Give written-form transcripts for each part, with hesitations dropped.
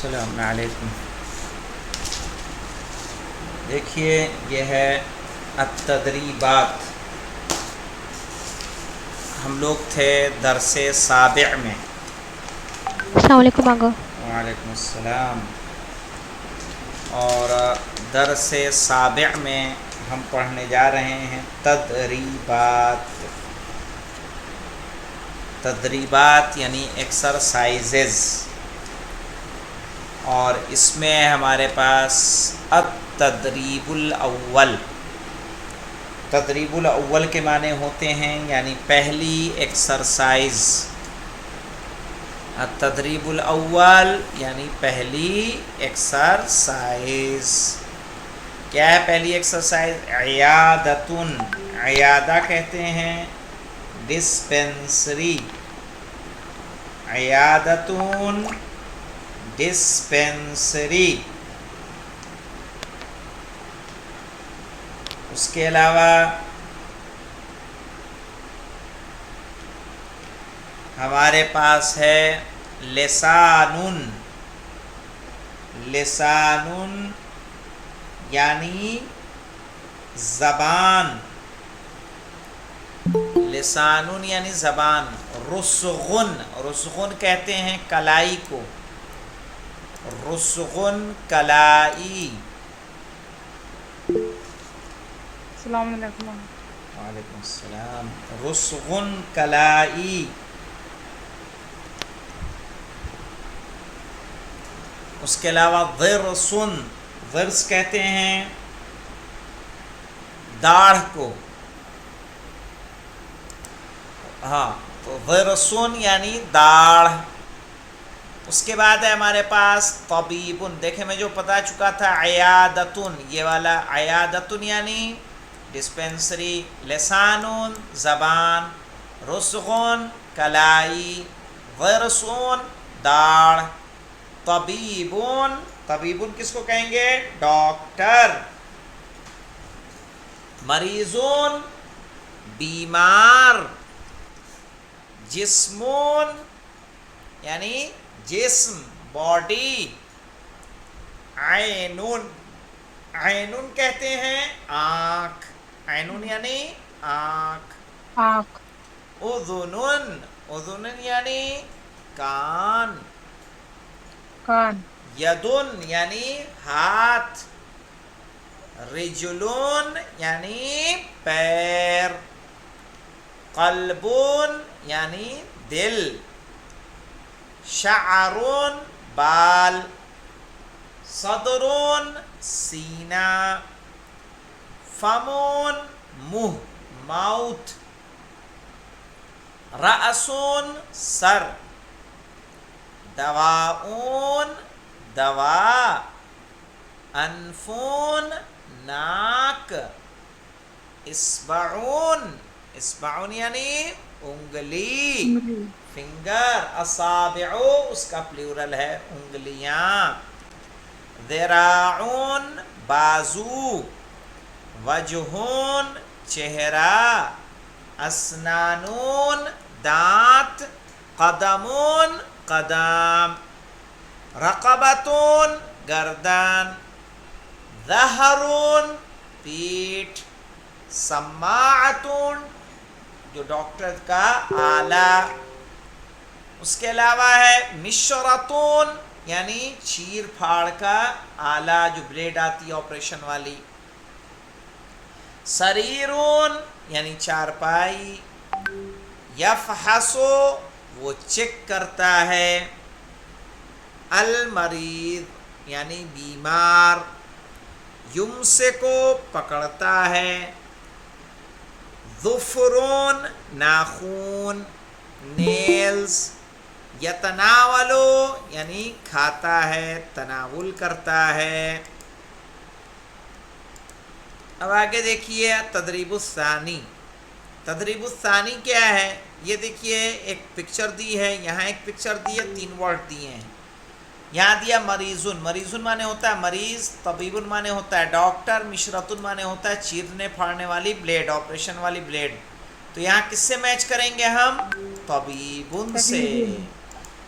السلام علیکم۔ دیکھیے یہ ہے التدریبات۔ ہم لوگ تھے درس سابع میں۔ السلام علیکم آگا۔ وعلیکم السلام۔ اور درس سابع میں ہم پڑھنے جا رہے ہیں تدریبات۔ تدریبات یعنی ایکسرسائزز، اور اس میں ہمارے پاس التدریب الاول۔ تدریب الاول کے معنی ہوتے ہیں یعنی پہلی ایکسرسائز۔ التدریب الاول یعنی پہلی ایکسرسائز۔ کیا ہے پہلی ایکسرسائز؟ عیادتن، عیادہ کہتے ہیں ڈسپینسری، عیادتن ڈسپینسری۔ اس کے علاوہ ہمارے پاس ہے لسانن، لسانن یعنی زبان، لسانن یعنی زبان۔ رسغن، رسغن کہتے ہیں کلائی کو، رسغن کلائی۔ السلام علیکم۔ وعلیکم السلام۔ رسغن کلائی۔ اس کے علاوہ ضرسن، ضرس کہتے ہیں داڑھ کو، ہاں تو ضرسن یعنی داڑھ۔ اس کے بعد ہے ہمارے پاس طبیبن۔ دیکھیں میں جو بتا چکا تھا عیادتن، یہ والا عیادتن یعنی ڈسپینسری، لسانن زبان، رسغن کلائی، ضرسن داڑھ، طبیبن، طبیبن کس کو کہیں گے؟ ڈاکٹر۔ مریضون بیمار، جسمون یعنی جسم باڈی، عینون، عینون کہتے ہیں آنکھ، عینون یعنی آنکھ۔ آنکھ۔ اذنن، اذنن یعنی کان۔ کان۔ یدن یعنی ہاتھ۔ رجلون یعنی پیر۔ قلبون یعنی دل۔ شعرون بال۔ صدرون سینہ۔ فمون منہ ماؤتھ۔ رأسون سر۔ دواؤن دوا۔ انفون ناک۔ اصبعون، اصبعون یعنی انگلی، فنگر۔ اصابعو اس کا پلیورل ہے انگلیاں۔ ذراعون بازو۔ وجہون چہرہ۔ اسنانون دانت۔ قدمون قدم۔ رقبتون گردن۔ ظہرون پیٹھ۔ سماعتون جو ڈاکٹر کا آلہ۔ اس کے علاوہ ہے مشرتون یعنی چیر پھاڑ کا آلہ جو بلیڈ آتی ہے آپریشن والی۔ سریرون یعنی چارپائی۔ یفحصو وہ چیک کرتا ہے۔ المریض یعنی بیمار۔ یمسکو پکڑتا ہے۔ ظفرون ناخون، نیلز۔ یتناولو یعنی کھاتا ہے، تناول کرتا ہے۔ اب آگے دیکھیے تدریب الثانی۔ تدریب الثانی کیا ہے؟ یہ دیکھیے ایک پکچر دی ہے، یہاں ایک پکچر دی ہے، 3 ورڈ دیے ہیں۔ یہاں دیا مریضن، مریضن مانے ہوتا ہے مریض، طبیبن مانے ہوتا ہے ڈاکٹر، مشرتن مانے ہوتا ہے چیرنے پھاڑنے والی بلیڈ، آپریشن والی بلیڈ۔ تو یہاں کس سے میچ کریں گے ہم؟ طبیبن سے۔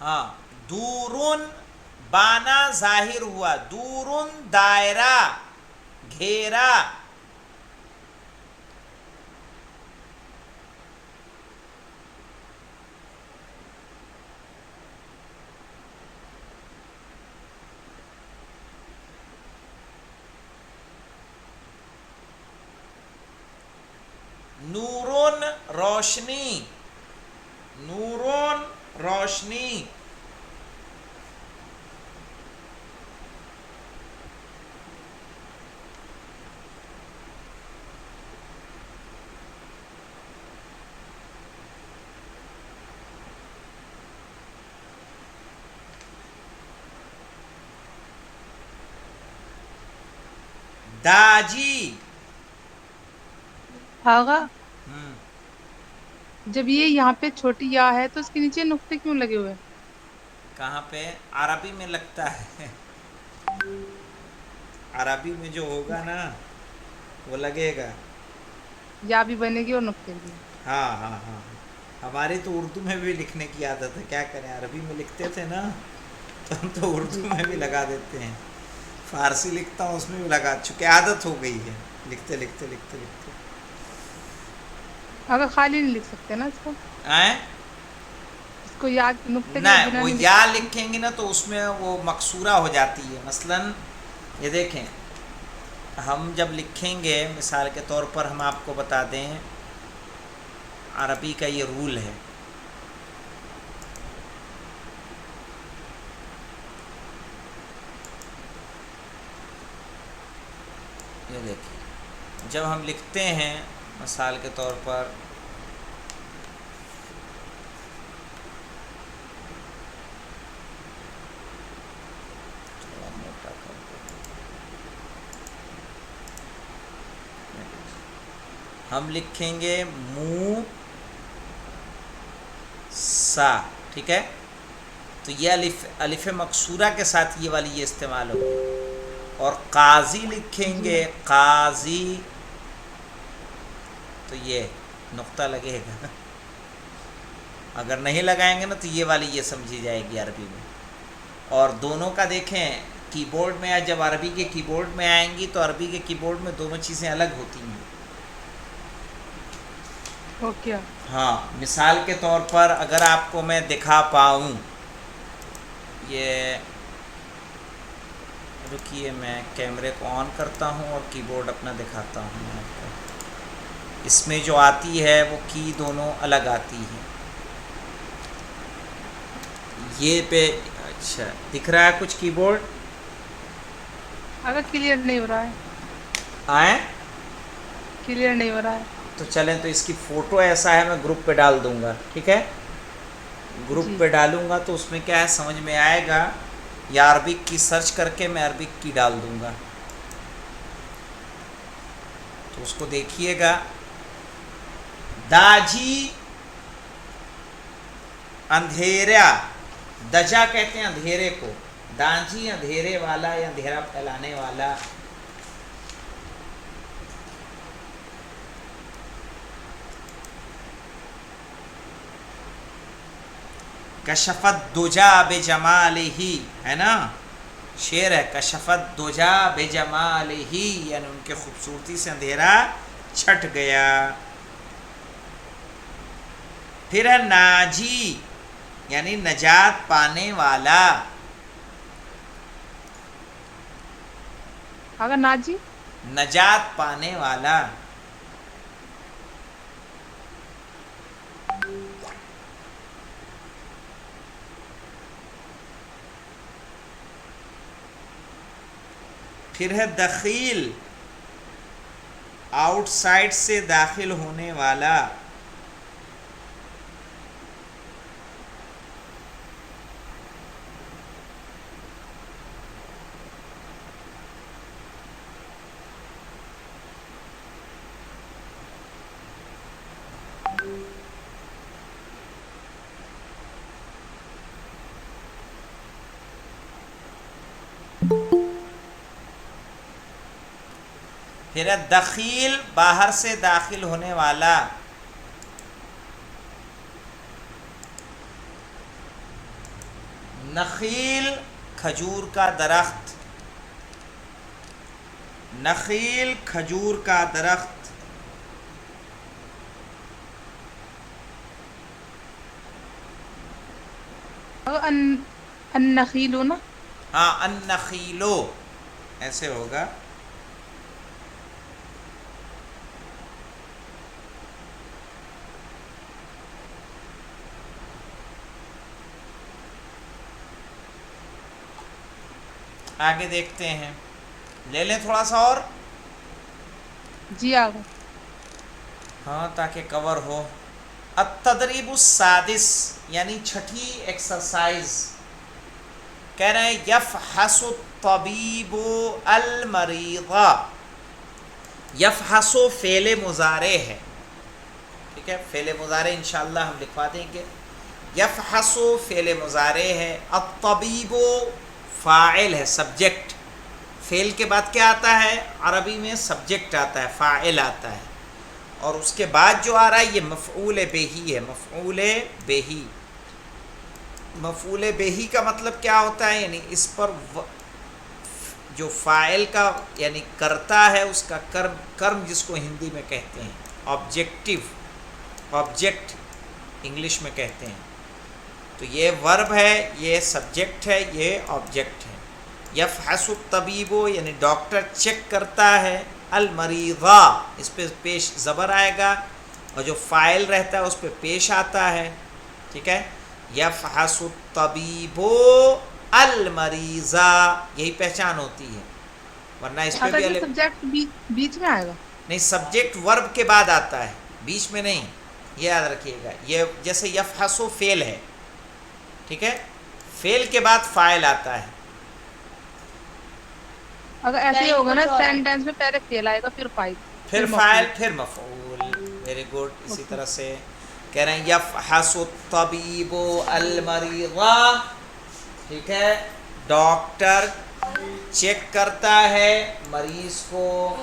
ہاں دورن بانا ظاہر ہوا، دورن دائرہ گھیرا، نورون روشنی، نورون روشنی، داجی. آغا ہم، جب یہ یہاں پہ چھوٹی یا ہے تو اس کے نیچے نقطے کیوں لگے ہوئے ہیں؟ کہاں پہ؟ عربی میں لگتا ہے، عربی میں جو ہوگا نا وہ لگے گا. یا بھی بنے گی اور نقطے بھی. ہاں ہاں ہاں، ہماری تو اردو میں بھی لکھنے کی عادت ہے، کیا کریں، عربی میں لکھتے تھے نا تو ہم تو جی اردو میں بھی لگا دیتے ہیں. فارسی لکھتا ہوں اس میں بھی لگا، چونکہ عادت ہو گئی ہے لکھتے لکھتے لکھتے لکھتے. اگر خالی نہیں لکھ سکتے نا اس کو آئیں اس کو یا نقطے نہ کے بنا وہ نہیں لکھ یا سکتے. لکھیں گے نا تو اس میں وہ مقصورہ ہو جاتی ہے. مثلا یہ دیکھیں، ہم جب لکھیں گے مثال کے طور پر ہم آپ کو بتا دیں، عربی کا یہ رول ہے، یہ دیکھیں جب ہم لکھتے ہیں مثال کے طور پر تھوڑا موٹا کر دیں، ہم لکھیں گے منہ سا، ٹھیک ہے، تو یہ الف مقصورہ کے ساتھ یہ والی یہ استعمال ہوگی. اور قاضی لکھیں جی گے قاضی تو یہ نقطہ لگے گا. اگر نہیں لگائیں گے نا تو یہ والی یہ سمجھی جائے گی عربی میں. اور دونوں کا دیکھیں کی بورڈ میں، جب عربی کے کی بورڈ میں آئیں گی تو عربی کے کی بورڈ میں دونوں چیزیں الگ ہوتی ہیں. اوکے. ہاں مثال کے طور پر اگر آپ کو میں دکھا پاؤں، یہ رکیے میں کیمرے کو آن کرتا ہوں اور کی بورڈ اپنا دکھاتا ہوں آپ کو. اس میں جو آتی ہے وہ کی دونوں الگ آتی ہیں. یہ پہ اچھا دکھ رہا ہے کچھ کی بورڈ؟ اگر کلیئر نہیں ہو رہا ہے، آئیں کلیئر نہیں ہو رہا ہے. تو چلیں تو اس کی فوٹو ایسا ہے میں گروپ پہ ڈال دوں گا، ٹھیک ہے، گروپ جی پہ ڈالوں گا تو اس میں کیا ہے سمجھ میں آئے گا. یا عربک کی سرچ کر کے میں عربک کی ڈال دوں گا تو اس کو دیکھیے گا. داجی اندھیرا، دجا کہتے ہیں اندھیرے کو، داجی اندھیرے والا یا اندھیرا پھیلانے والا. کشفت دجا بجمالہ، ہے نا، شعر ہے، کشفت دجا بجمالہ، یعنی ان کے خوبصورتی سے اندھیرا چھٹ گیا. پھر ہے ناجی، یعنی نجات پانے والا. اگر ناجی نجات پانے والا. پھر ہے دخیل، آؤٹ سائڈ سے داخل ہونے والا. پھر ہے دخیل، باہر سے داخل ہونے والا. نخیل کھجور کا درخت، نخیل کھجور کا درخت. النخیل نا. ہاں النخیلو ایسے ہوگا. آگے دیکھتے ہیں، لے لیں تھوڑا سا اور. جی آگے. ہاں تاکہ کور ہو. التدریب السادس یعنی چھٹی ایکسرسائز. کہہ رہے ہیں یفحص الطبیب المریض. یفحص فعل مضارع ہے، ٹھیک ہے، فعل مضارع انشاءاللہ ہم لکھوا دیں گے. یفحص فعل مضارع ہے، الطبیب فاعل ہے، سبجیکٹ. فعل کے بعد کیا آتا ہے؟ عربی میں سبجیکٹ آتا ہے، فاعل آتا ہے، اور اس کے بعد جو آ رہا ہے یہ مفعول بہی ہے. مفعول بہی، مفعول بہی کا مطلب کیا ہوتا ہے؟ یعنی اس پر جو فاعل کا یعنی کرتا ہے اس کا کرم جس کو ہندی میں کہتے ہیں آبجیکٹیو، آبجیکٹ انگلش میں کہتے ہیں. تو یہ ورب ہے، یہ سبجیکٹ ہے، یہ آبجیکٹ ہے. یفحص الطبیب یعنی ڈاکٹر چیک کرتا ہے، المریضہ اس پہ پیش زبر آئے گا، اور جو فاعل رہتا ہے اس پہ پیش آتا ہے، ٹھیک ہے. یفحص الطبیب المریضہ، یہی پہچان ہوتی ہے، ورنہ اس پہ اگر بھی یہ سبجیکٹ بیچ میں آئے گا. نہیں، سبجیکٹ ورب کے بعد آتا ہے، بیچ میں نہیں، یہ یاد رکھیے گا. یہ جیسے یفحص فعل ہے، ٹھیک ہے، فعل کے بعد فاعل آتا ہے. اگر ایسے ہی ہوگا نا سینٹینس میں پہلے فعل آئے گا، پھر فاعل، پھر فاعل، پھر مفعول. Very good. اسی طرح سے کہہ رہے ہیں یفحص الطبیب المریضہ، ٹھیک ہے، ڈاکٹر چیک کرتا ہے مریض کو.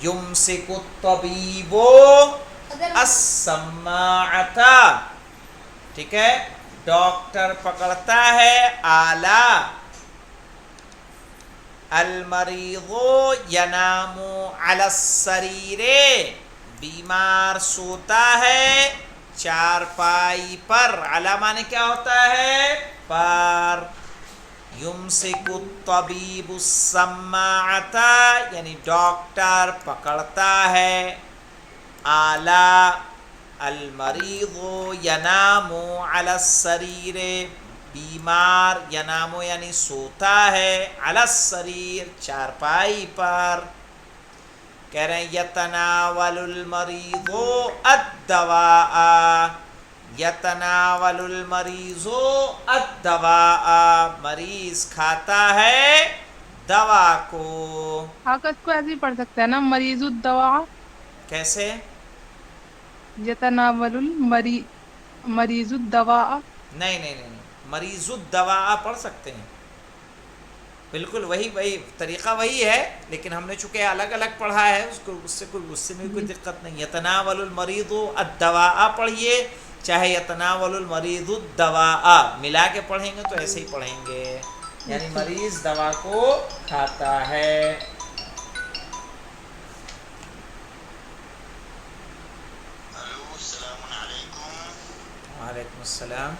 یمسک الطبیب السماعۃ، ٹھیک ہے، ڈاکٹر پکڑتا ہے آلہ. المریض ینام علی السریر، بیمار سوتا ہے چارپائی پر. علی معنی کیا ہوتا ہے؟ پر. یمسک الطبیب السماعۃ یعنی ڈاکٹر پکڑتا ہے آلہ. المریض ینام علی السریر، بیمار، ینام یعنی سوتا ہے، علی السریر چارپائی پر. کہہ رہے ہیں یتناول المریض الدواء، یتناول المریض الدواء، مریض کھاتا ہے دوا کو. آقا اس کو ایسے ہی پڑھ سکتے ہیں نا، مریض الدواء. کیسے؟ یتناول مریض الدواء. نہیں نہیں نہیں، مریض الدواء پڑھ سکتے ہیں، بالکل وہی طریقہ وہی ہے، لیکن ہم نے چونکہ الگ الگ پڑھا ہے اس سے میں کوئی دقت نہیں. یتناول المریض الدواء پڑھیے، چاہے یتناول المریض الدواء ملا کے پڑھیں گے تو ایسے ہی پڑھیں گے، یعنی مریض دوا کو کھاتا ہے. وعلیکم السلام.